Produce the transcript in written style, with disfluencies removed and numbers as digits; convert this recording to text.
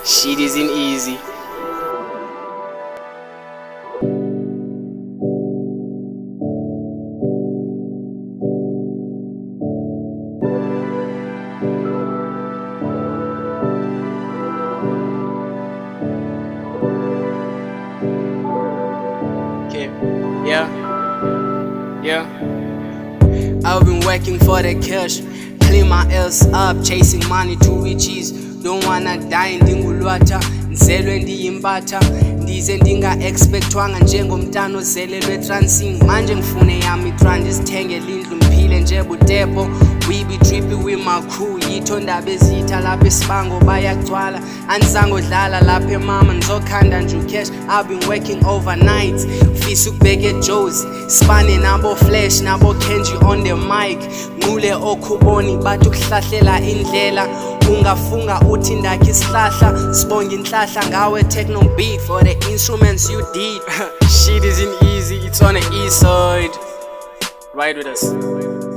Shit isn't easy. Okay, yeah. I've been working for the cash, clean my L's up, chasing money to riches. Don't wanna die ndingulwatha, nzelwe ndiyimbatha, ndize ndinga-expectwanga njengomntana ozelelwe etransini. Manje ngifune yami itrand isithengele indlu mphile nje butepo. We be tripping with my crew, yitho ndaba ezitha lapha esibango bayagcwala. Andizange odlala lapha emama nizokhanda nje ucash. I've been working overnight, fisa ukubeka ejozi, sibane nabo flash nabo Kenji on the mic. Nqule okhuboni bathi ukuhlahlela indlela, ungafunga uthi ndakhe isihlahla, sibonga inhlahla ngawe techno beat for the instruments you did. Shit isn't easy, it's on the east side. Ride with us.